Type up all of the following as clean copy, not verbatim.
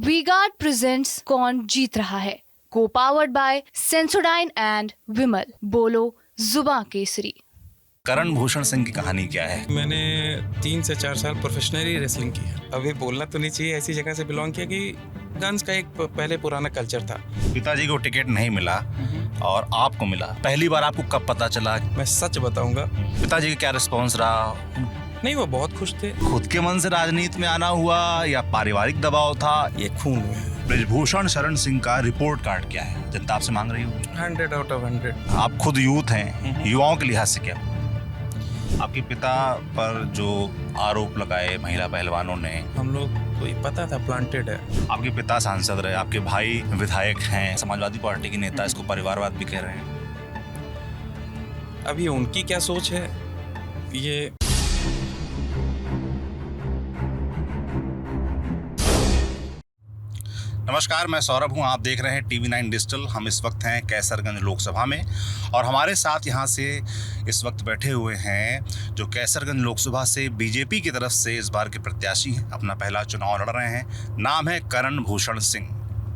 V-Guard presents कौन जीत रहा है, को पावर्ड बाय सेंसोडाइन एंड विमल। बोलो जुबां केसरी। करण भूषण सिंह की कहानी क्या है? मैंने 3 से 4 साल प्रोफेशनली रेसलिंग की है। अभी बोलना तो नहीं चाहिए, ऐसी जगह से बिलोंग किया कि गन्स का एक पहले पुराना कल्चर था। पिताजी को टिकट नहीं मिला और आपको मिला। पहली बार आपको कब पता चला? मैं सच बताऊंगा, पिताजी का क्या रिस्पॉन्स रहा? नहीं वो बहुत खुश थे। खुद के मन से राजनीति में आना हुआ या पारिवारिक दबाव था? ये खून में है। ब्रजभूषण शरण सिंह का रिपोर्ट कार्ड क्या है, जनता आपसे मांग रही होगी। 100 आउट ऑफ 100। आप खुद यूथ हैं, युवाओं के लिहाज से क्या? आपके पिता पर जो आरोप लगाए महिला पहलवानों ने, हम लोग को ये पता था प्लांटेड है। आपके पिता सांसद रहे, आपके भाई विधायक हैं, समाजवादी पार्टी के नेता, इसको परिवारवाद भी कह रहे हैं। अभी उनकी क्या सोच है ये नमस्कार, मैं सौरभ हूं। आप देख रहे हैं TV9 डिजिटल। हम इस वक्त हैं कैसरगंज लोकसभा में और हमारे साथ यहां से इस वक्त बैठे हुए हैं जो कैसरगंज लोकसभा से बीजेपी की तरफ से इस बार के प्रत्याशी हैं, अपना पहला चुनाव लड़ रहे हैं। नाम है करण भूषण सिंह,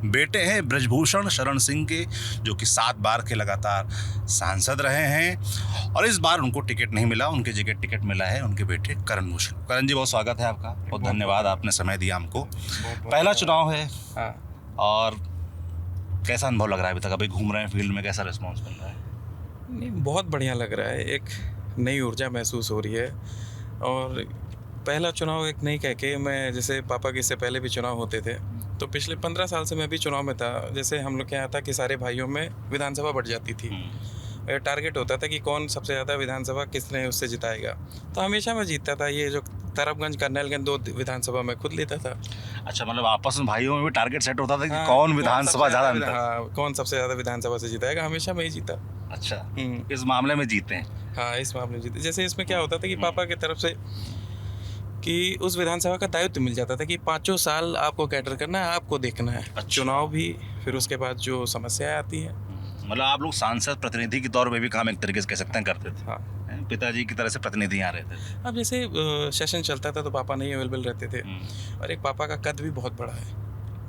बेटे हैं ब्रजभूषण शरण सिंह के, जो कि 7 बार के लगातार सांसद रहे हैं और इस बार उनको टिकट नहीं मिला, उनके जगह टिकट मिला है उनके बेटे करण भूषण। करण जी, बहुत स्वागत है आपका, बहुत धन्यवाद, आपने समय दिया हमको। पहला चुनाव है। हाँ। और कैसा अनुभव लग रहा है अभी तक? अभी घूम रहे हैं फील्ड में, कैसा रिस्पॉन्स मिल रहा है? नहीं, बहुत बढ़िया लग रहा है। एक नई ऊर्जा महसूस हो रही है और पहला चुनाव एक नहीं कह के, मैं जैसे पापा के इससे पहले भी चुनाव होते थे तो पिछले 15 साल से मैं भी चुनाव में था। जैसे हम लोग के यहाँ था कि सारे भाइयों में विधानसभा बढ़ जाती थी, टारगेट होता था कि कौन सबसे ज़्यादा विधानसभा किसने उससे जिताएगा, तो हमेशा मैं जीतता था। ये जो तरफगंज करनेलगंज 2 विधानसभा मैं खुद लेता था। अच्छा, मतलब आपस में भाइयों में भी टारगेट सेट होता था कि कौन विधानसभा ज़्यादा हाँ, कौन सबसे ज़्यादा विधानसभा से जिताएगा, हमेशा मैं ही जीता। अच्छा, इस मामले में जीते हैं? हाँ, इस मामले में जीते। जैसे इसमें क्या होता था कि पापा की तरफ से कि उस विधानसभा का दायित्व मिल जाता था कि 5 साल आपको कैटर करना है, आपको देखना है। अच्छा। चुनाव भी, फिर उसके बाद जो समस्याएं आती हैं। मतलब आप लोग सांसद प्रतिनिधि के तौर पे भी काम एक तरीके से कह सकते हैं करते थे। हाँ। पिताजी की तरह से प्रतिनिधि यहाँ रहते थे। अब जैसे सेशन चलता था तो पापा नहीं अवेलेबल रहते थे और एक पापा का कद भी बहुत बड़ा है,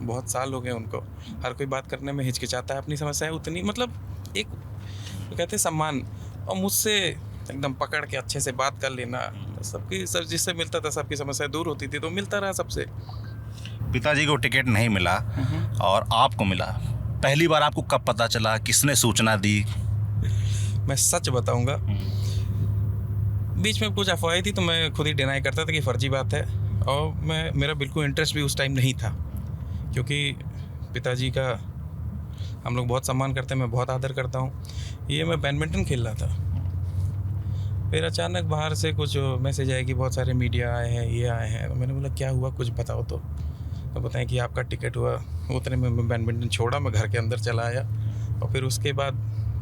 बहुत साल हो गए उनको, हर कोई बात करने में हिचकिचाता है, अपनी समस्याएं उतनी मतलब एक कहते हैं सम्मान, और मुझसे एकदम पकड़ के अच्छे से बात कर लेना, सबकी सब जिससे मिलता था सबकी समस्या दूर होती थी, तो मिलता रहा सबसे। पिताजी को टिकट नहीं मिला और आपको मिला। पहली बार आपको कब पता चला, किसने सूचना दी? मैं सच बताऊंगा, बीच में कुछ अफवाहें थी तो मैं खुद ही डिनाई करता था कि फर्जी बात है, और मेरा बिल्कुल इंटरेस्ट भी उस टाइम नहीं था, क्योंकि पिताजी का हम लोग बहुत सम्मान करते हैं, मैं बहुत आदर करता हूँ। ये मैं बैडमिंटन खेल रहा था, फिर अचानक बाहर से कुछ मैसेज आए कि बहुत सारे मीडिया आए हैं, ये आए हैं, तो मैंने बोला क्या हुआ, कुछ बताओ। तो बताएं कि आपका टिकट हुआ। उतने में मैं बैडमिंटन छोड़ा, मैं घर के अंदर चला आया और फिर उसके बाद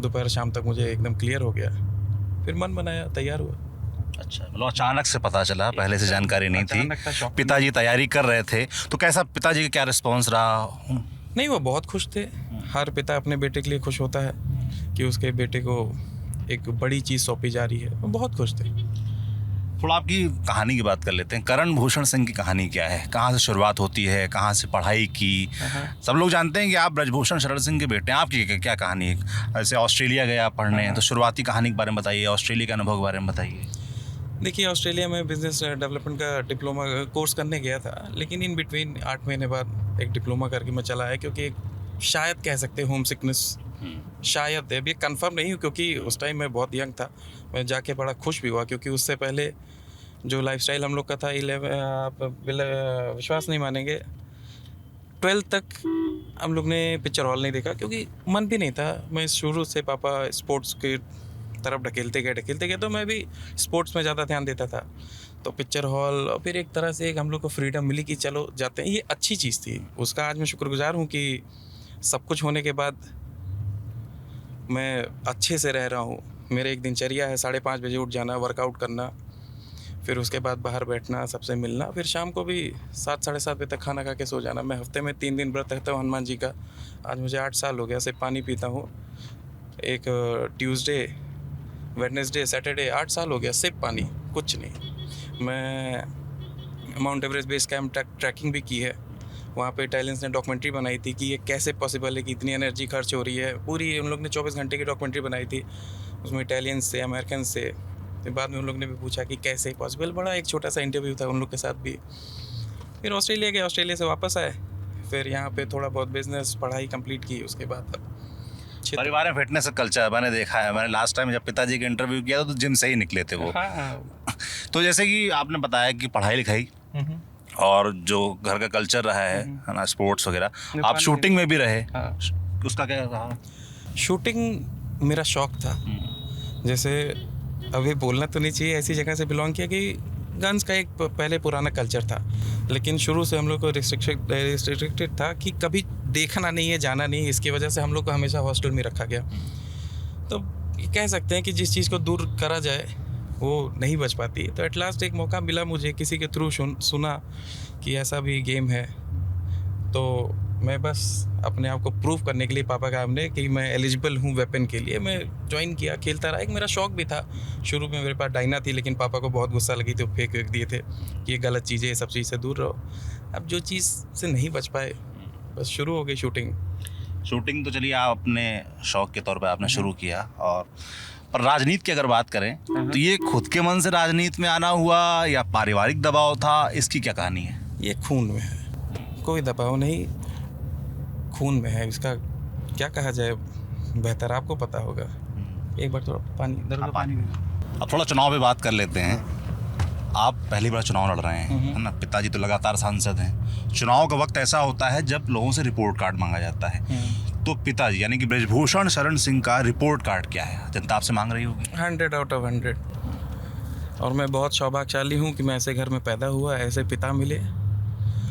दोपहर शाम तक मुझे एकदम क्लियर हो गया, फिर मन बनाया, तैयार हुआ। अच्छा, मतलब अचानक से पता चला, पहले से जानकारी नहीं थी। थी। पिताजी तैयारी कर रहे थे, तो कैसा पिताजी का क्या रिस्पॉन्स रहा? नहीं, वो बहुत खुश थे। हर पिता अपने बेटे के लिए खुश होता है कि उसके बेटे को एक बड़ी चीज़ सौंपी जा रही है, वो बहुत खुश थे। थोड़ा आपकी कहानी की बात कर लेते हैं। करण भूषण सिंह की कहानी क्या है, कहाँ से शुरुआत होती है, कहाँ से पढ़ाई की? सब लोग जानते हैं कि आप ब्रजभूषण शरण सिंह के बेटे हैं, आपकी क्या कहानी है? ऐसे ऑस्ट्रेलिया गए आप पढ़ने, तो शुरुआती कहानी के बारे में बताइए, ऑस्ट्रेलिया के अनुभव के बारे में बताइए। देखिए, ऑस्ट्रेलिया में बिजनेस डेवलपमेंट का डिप्लोमा कोर्स करने गया था, लेकिन इन बिटवीन 8 महीने बाद एक डिप्लोमा करके मैं चला आया, क्योंकि एक शायद कह सकते हैं होम सिकनेस, शायद अभी कंफर्म नहीं हूँ, क्योंकि उस टाइम मैं बहुत यंग था। मैं जाके बड़ा खुश भी हुआ, क्योंकि उससे पहले जो लाइफस्टाइल हम लोग का था, आप विश्वास नहीं मानेंगे, 12th तक हम लोग ने पिक्चर हॉल नहीं देखा, क्योंकि मन भी नहीं था। मैं शुरू से पापा स्पोर्ट्स की तरफ ढकेलते गए, तो मैं भी स्पोर्ट्स में ज़्यादा ध्यान देता था। तो पिक्चर हॉल, और फिर एक तरह से एक हम लोग को फ्रीडम मिली कि चलो जाते हैं, ये अच्छी चीज़ थी। उसका आज मैं शुक्रगुजार हूँ कि सब कुछ होने के बाद मैं अच्छे से रह रहा हूँ। मेरे एक दिनचर्या है, 5:30 बजे उठ जाना, वर्कआउट करना, फिर उसके बाद बाहर बैठना, सबसे मिलना, फिर शाम को भी 7 साढ़े 7 बजे तक खाना खा के सो जाना। मैं हफ्ते में 3 दिन व्रत रखता हूँ हनुमान जी का। आज मुझे 8 साल हो गया, सिर्फ पानी पीता हूँ। एक ट्यूसडे, वेडनेसडे, सैटरडे, 8 साल हो गया, सिर्फ पानी, कुछ नहीं। मैं Mount Everest base camp trekking भी की है, वहाँ पे इटालियंस ने डॉक्यूमेंट्री बनाई थी कि ये कैसे पॉसिबल है कि इतनी एनर्जी खर्च हो रही है। पूरी उन लोग ने 24 घंटे की डॉक्यूमेंट्री बनाई थी, उसमें इटालियंस से, अमेरिकन से। फिर बाद में उन लोग ने भी पूछा कि कैसे पॉसिबल, बड़ा एक छोटा सा इंटरव्यू था उन लोग के साथ भी। फिर ऑस्ट्रेलिया गए, ऑस्ट्रेलिया से वापस आए, फिर यहाँ पे थोड़ा बहुत बिजनेस पढ़ाई कंप्लीट की। उसके बाद अब परिवार में फिटनेस का कल्चर मैंने देखा है। मैंने लास्ट टाइम जब पिताजी का इंटरव्यू किया तो जिम से ही निकले थे वो। हाँ। तो जैसे कि आपने बताया कि पढ़ाई लिखाई और जो घर का कल्चर रहा है ना, स्पोर्ट्स वगैरह, आप शूटिंग में भी रहे। हाँ। उसका क्या रहा? शूटिंग मेरा शौक था। जैसे अभी बोलना तो नहीं चाहिए, ऐसी जगह से बिलोंग किया कि गन्स का एक पहले पुराना कल्चर था, लेकिन शुरू से हम लोग को रिस्ट्रिक्टेड था कि कभी देखना नहीं है, जाना नहीं है। इसकी वजह से हम लोग को हमेशा हॉस्टल में रखा गया। तो ये कह सकते हैं कि जिस चीज़ को दूर करा जाए वो नहीं बच पाती। तो एट लास्ट एक मौका मिला मुझे, किसी के थ्रू सुना कि ऐसा भी गेम है। तो मैं बस अपने आप को प्रूव करने के लिए पापा का हमने कि मैं एलिजिबल हूँ वेपन के लिए, मैं ज्वाइन किया, खेलता रहा। एक मेरा शौक भी था। शुरू में मेरे पास डायना थी, लेकिन पापा को बहुत गुस्सा लगी थी, वो फेंक दिए थे कि ये गलत चीज़ है, ये सब चीज़ से दूर रहो। अब जो चीज़ से नहीं बच पाए, बस शुरू हो गई शूटिंग। शूटिंग तो चलिए आप अपने शौक के तौर पे आपने शुरू किया, और पर राजनीति की अगर बात करें तो ये खुद के मन से राजनीति में आना हुआ या पारिवारिक दबाव था? इसकी क्या कहानी है? ये खून में है, कोई दबाव नहीं, खून में है। इसका क्या कहा जाए, बेहतर आपको पता होगा। एक बार थोड़ा पानी इधर उधर पानी। अब थोड़ा चुनाव पे बात कर लेते हैं। आप पहली बार चुनाव लड़ रहे हैं, है ना? पिताजी तो लगातार सांसद हैं। चुनाव का वक्त ऐसा होता है जब लोगों से रिपोर्ट कार्ड मांगा जाता है। तो पिताजी यानी कि बृजभूषण शरण सिंह का रिपोर्ट कार्ड क्या है, जनता आपसे मांग रही होगी? 100 आउट ऑफ 100। और मैं बहुत सौभाग्यशाली हूँ कि मैं ऐसे घर में पैदा हुआ, ऐसे पिता मिले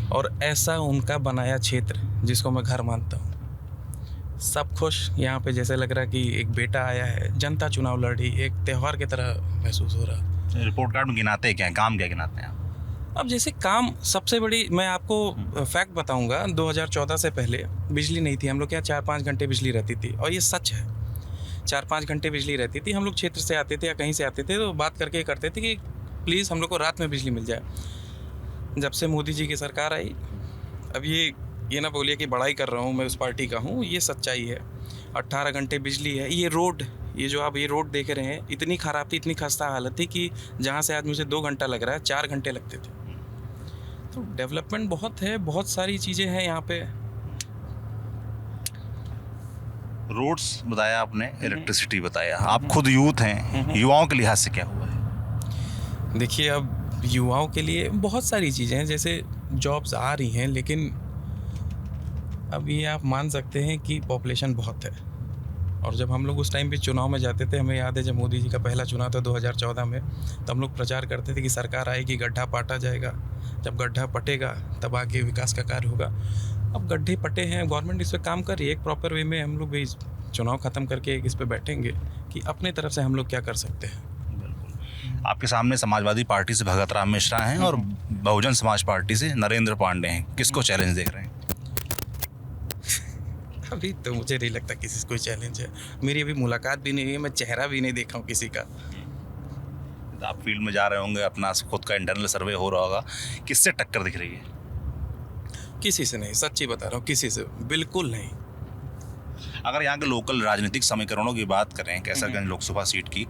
और ऐसा उनका बनाया क्षेत्र जिसको मैं घर मानता हूँ। सब खुश, यहाँ पे जैसे लग रहा कि एक बेटा आया है, जनता चुनाव लड़ रही, एक त्यौहार की तरह महसूस हो रहा। रिपोर्ट कार्ड में गिनाते क्या हैं, काम क्या गिनाते हैं आप? अब जैसे काम, सबसे बड़ी मैं आपको फैक्ट बताऊंगा, 2014 से पहले बिजली नहीं थी। हम लोग के यहाँ 4-5 घंटे बिजली रहती थी, और ये सच है, 4-5 घंटे बिजली रहती थी। हम लोग क्षेत्र से आते थे या कहीं से आते थे तो बात करके करते थे कि प्लीज़ हम लोग को रात में बिजली मिल जाए। जब से मोदी जी की सरकार आई, अब ये ना बोलिए कि बड़ाई कर रहा हूँ, मैं उस पार्टी का हूँ, ये सच्चाई है। 18 घंटे बिजली है। ये रोड, ये जो आप ये रोड देख रहे हैं, इतनी ख़राब थी, इतनी खस्ता हालत थी कि जहाँ से आज मुझे 2 घंटा लग रहा है, 4 घंटे लगते थे। तो डेवलपमेंट बहुत है, बहुत सारी चीज़ें हैं यहाँ पे। रोड्स बताया आपने, इलेक्ट्रिसिटी बताया, आप खुद यूथ हैं, युवाओं के लिहाज से क्या हुआ है? देखिए, अब युवाओं के लिए बहुत सारी चीज़ें हैं, जैसे जॉब्स आ रही हैं, लेकिन अब ये आप मान सकते हैं कि पॉपुलेशन बहुत है। और जब हम लोग उस टाइम पे चुनाव में जाते थे, हमें याद है जब मोदी जी का पहला चुनाव था 2014 में, तो हम लोग प्रचार करते थे कि सरकार आएगी, गड्ढा पाटा जाएगा, जब गड्ढा पटेगा तब आगे विकास का कार्य होगा। अब गड्ढे पटे हैं, गवर्नमेंट इस पर काम कर रही है, एक प्रॉपर वे में। हम लोग भी चुनाव ख़त्म करके इस पर बैठेंगे कि अपने तरफ से हम लोग क्या कर सकते हैं। आपके सामने समाजवादी पार्टी से भगत राम मिश्रा हैं और बहुजन समाज पार्टी से नरेंद्र पांडे हैं, किसको चैलेंज देख रहे हैं? अभी तो मुझे नहीं लगता किसी से कोई चैलेंज है। मेरी अभी मुलाकात भी नहीं हुई है, मैं चेहरा भी नहीं देखा हूँ किसी का। आप फील्ड में जा रहे होंगे, अपना खुद का इंटरनल सर्वे हो रहा होगा, किससे टक्कर दिख रही है? किसी से नहीं, सच्ची बता रहा हूँ, किसी से बिल्कुल नहीं। अगर यहाँ के लोकल राजनीतिक समीकरणों की बात करें, कैसरगंज लोकसभा सीट की,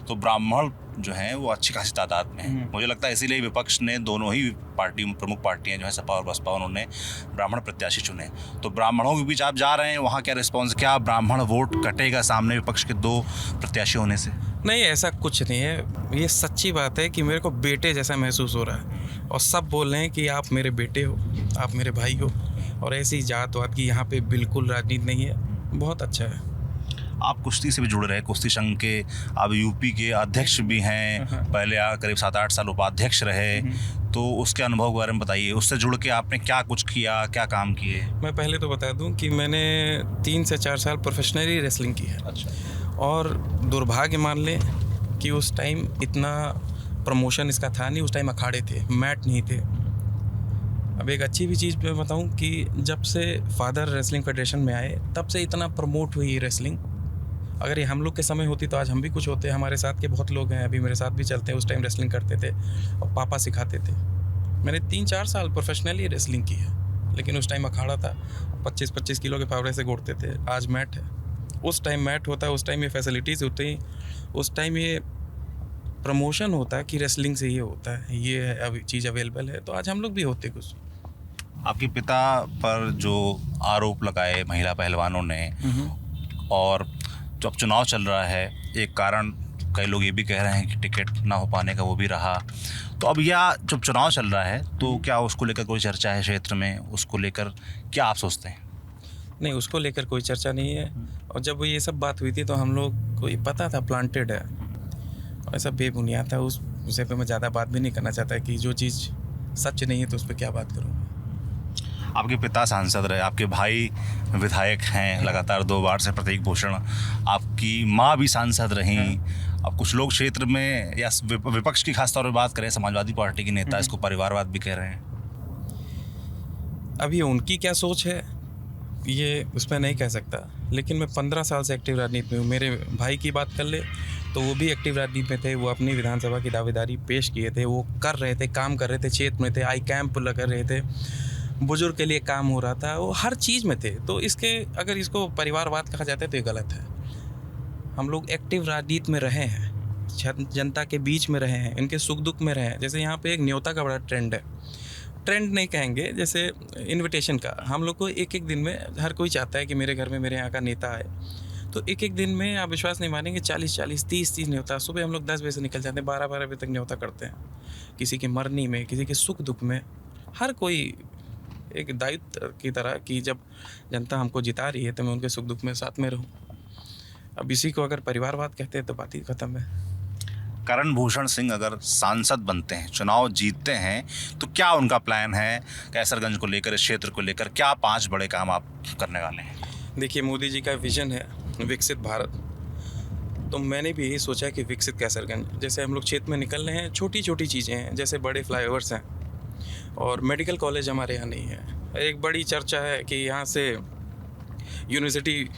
तो ब्राह्मण जो हैं वो अच्छी खासी तादाद में हैं। मुझे लगता है इसीलिए विपक्ष ने, दोनों ही पार्टी, प्रमुख पार्टियां जो है सपा और बसपा, उन्होंने ब्राह्मण प्रत्याशी चुने। तो ब्राह्मणों के बीच आप जा रहे हैं, वहाँ क्या रिस्पॉन्स, क्या ब्राह्मण वोट कटेगा सामने विपक्ष के 2 प्रत्याशी होने से? नहीं, ऐसा कुछ नहीं है। ये सच्ची बात है कि मेरे को बेटे जैसा महसूस हो रहा है, और सब बोल रहे हैं कि आप मेरे बेटे हो, आप मेरे भाई हो, और ऐसी जात वात की यहाँ पे बिल्कुल राजनीति नहीं है। बहुत अच्छा है। आप कुश्ती से भी जुड़ रहे हैं, कुश्ती संघ के आप यूपी के अध्यक्ष भी हैं, पहले करीब 7-8 साल उपाध्यक्ष रहे, तो उसके अनुभव के बारे में बताइए। उससे जुड़ के आपने क्या कुछ किया, क्या काम किए? मैं पहले तो बता दूं कि मैंने 3 से 4 साल प्रोफेशनली रेसलिंग की है। अच्छा। और दुर्भाग्य मान लें कि उस टाइम इतना प्रमोशन इसका था नहीं, उस टाइम अखाड़े थे, मैट नहीं थे। अब एक अच्छी भी चीज़ मैं बताऊं कि जब से फादर रेसलिंग फेडरेशन में आए, तब से इतना प्रमोट हुई रेसलिंग। अगर ये हम लोग के समय होती तो आज हम भी कुछ होते। हमारे साथ के बहुत लोग हैं, अभी मेरे साथ भी चलते हैं, उस टाइम रेसलिंग करते थे और पापा सिखाते थे। मैंने 3-4 साल प्रोफेशनली रेसलिंग की है, लेकिन उस टाइम अखाड़ा था, 25-25 किलो के फावड़े से घोड़ते थे। आज मैट है, उस टाइम मैट होता है, उस टाइम ये फैसिलिटीज़ होती, उस टाइम ये प्रमोशन होता है कि रेसलिंग से ये होता है, ये अभी चीज़ अवेलेबल है, तो आज हम लोग भी होते कुछ। आपके पिता पर जो आरोप लगाए महिला पहलवानों ने, और जब चुनाव चल रहा है, एक कारण कई लोग ये भी कह रहे हैं कि टिकट ना हो पाने का वो भी रहा, तो अब यह जब चुनाव चल रहा है तो क्या उसको लेकर कोई चर्चा है क्षेत्र में? उसको लेकर क्या आप सोचते हैं? नहीं, उसको लेकर कोई चर्चा नहीं है। और जब ये सब बात हुई थी तो हम लोग को ये पता था प्लांटेड है, और ऐसा बेबुनियाद था। उस विषय पे मैं ज़्यादा बात भी नहीं करना चाहता कि जो चीज़ सच नहीं है तो उस पर क्या बात करूँ। आपके पिता सांसद रहे, आपके भाई विधायक हैं लगातार 2 बार से, प्रतीक भूषण, आपकी माँ भी सांसद रहीं। अब कुछ लोग क्षेत्र में या विपक्ष की खासतौर पर बात करें, समाजवादी पार्टी के नेता इसको परिवारवाद भी कह रहे हैं। अभी उनकी क्या सोच है ये उसमें नहीं कह सकता, लेकिन मैं 15 साल से एक्टिव राजनीति में हूँ। मेरे भाई की बात कर ले तो वो भी एक्टिव राजनीति में थे, वो अपनी विधानसभा की दावेदारी पेश किए थे, वो कर रहे थे, काम कर रहे थे, क्षेत्र में थे, आई कैंप लगा रहे थे, बुजुर्ग के लिए काम हो रहा था, वो हर चीज़ में थे। तो इसके अगर इसको परिवारवाद कहा जाता है तो ये गलत है। हम लोग एक्टिव राजनीति में रहे हैं, जनता के बीच में रहे हैं, इनके सुख दुख में रहे हैं। जैसे यहाँ पे एक न्योता का बड़ा ट्रेंड है, ट्रेंड नहीं कहेंगे, जैसे इनविटेशन का। हम लोग को एक एक दिन में हर कोई चाहता है कि मेरे घर में मेरे यहाँ का नेता आए, तो एक एक दिन में आप विश्वास नहीं मानेंगे 40-40, 30-30 न्योता। सुबह हम लोग 10 बजे से निकल जाते हैं, 12-12 बजे तक न्योता करते हैं, किसी के मरनी में, किसी के सुख दुख में। हर कोई एक दायित्व की तरह कि जब जनता हमको जिता रही है तो मैं उनके सुख दुख में साथ में रहूं। अब इसी को अगर परिवारवाद कहते हैं तो बात ही खत्म है। करण भूषण सिंह अगर सांसद बनते हैं, चुनाव जीतते हैं, तो क्या उनका प्लान है कैसरगंज को लेकर, इस क्षेत्र को लेकर? क्या 5 बड़े काम आप करने वाले हैं? देखिए, मोदी जी का विजन है विकसित भारत, तो मैंने भी यही सोचा कि विकसित कैसरगंज। जैसे हम लोग क्षेत्र में निकल रहे हैं, छोटी छोटी चीज़ें हैं, जैसे बड़े फ्लाईओवर्स हैं, और मेडिकल कॉलेज हमारे यहाँ नहीं है। एक बड़ी चर्चा है कि यहाँ से यूनिवर्सिटी,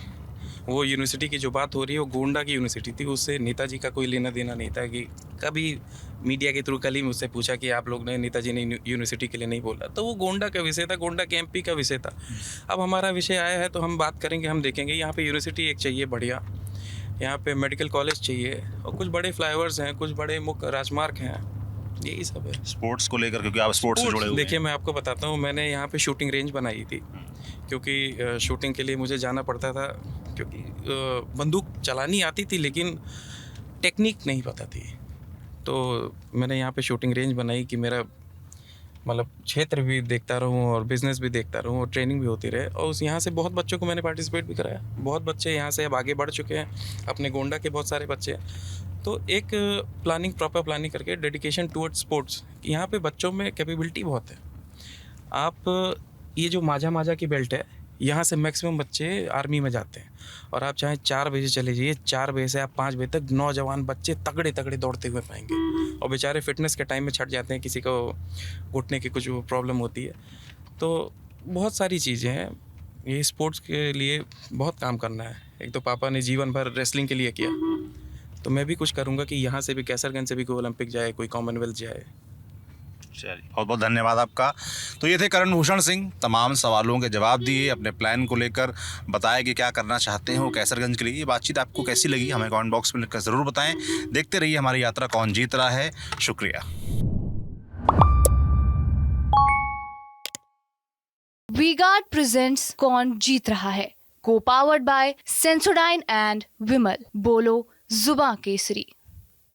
वो यूनिवर्सिटी की जो बात हो रही है वो गोंडा की यूनिवर्सिटी थी, उससे नेताजी का कोई लेना देना नहीं था। कि कभी मीडिया के थ्रू कल ही मुझसे पूछा कि आप लोग ने, नेताजी ने यूनिवर्सिटी के लिए नहीं बोला, तो वो गोंडा का विषय था, गोंडा के MP का विषय था। अब हमारा विषय आया है तो हम बात करेंगे, हम देखेंगे। यहाँ पे यूनिवर्सिटी एक चाहिए बढ़िया, यहाँ पे मेडिकल कॉलेज चाहिए, और कुछ बड़े फ्लाईओवर्स हैं, कुछ बड़े मुख्य राजमार्ग हैं, यही सब है। स्पोर्ट्स को लेकर, क्योंकि आप स्पोर्ट्स से जुड़े हुए देखिए, मैं आपको बताता हूँ, मैंने यहाँ पे शूटिंग रेंज बनाई थी, क्योंकि शूटिंग के लिए मुझे जाना पड़ता था, क्योंकि बंदूक चलानी आती थी लेकिन टेक्निक नहीं पता थी। तो मैंने यहाँ पे शूटिंग रेंज बनाई कि मेरा मतलब क्षेत्र भी देखता रहूँ और बिज़नेस भी देखता रहूँ और ट्रेनिंग भी होती रहे। और उस यहाँ से बहुत बच्चों को मैंने पार्टिसिपेट भी कराया। बहुत बच्चे यहाँ से अब आगे बढ़ चुके हैं, अपने गोंडा के बहुत सारे बच्चे। तो एक प्लानिंग, प्रॉपर प्लानिंग करके, डेडिकेशन टुवर्ड्स स्पोर्ट्स, यहाँ पे बच्चों में कैपेबिलिटी बहुत है। आप ये जो माझा की बेल्ट है, यहाँ से मैक्सिमम बच्चे आर्मी में जाते हैं, और आप चाहे 4 बजे चले जाइए, 4 बजे से आप 5 बजे तक नौजवान बच्चे तगड़े तगड़े दौड़ते हुए पाएंगे। और बेचारे फिटनेस के टाइम में छट जाते हैं, किसी को घुटने की कुछ प्रॉब्लम होती है। तो बहुत सारी चीज़ें हैं, ये स्पोर्ट्स के लिए बहुत काम करना है। एक तो पापा ने जीवन भर रेसलिंग के लिए किया, तो मैं भी कुछ करूँगा कि यहाँ से भी, कैसरगंज से भी कोई ओलंपिक जाए, कोई कॉमनवेल्थ जाए। चलिए, बहुत बहुत धन्यवाद आपका। तो ये थे करण भूषण सिंह, तमाम सवालों के जवाब दिए, अपने प्लान को लेकर बताया कि क्या करना चाहते हैं वो कैसरगंज के लिए। ये बातचीत आपको कैसी लगी हमें कमेंट बॉक्स में लिखकर ज़रूर बताएं। देखते रहिए हमारी यात्रा कौन जीत रहा है। शुक्रिया। वी-गार्ड प्रेजेंट्स कौन जीत रहा है, को पावर्ड बाय सेंसोडाइन एंड विमल। बोलो जुबां केसरी।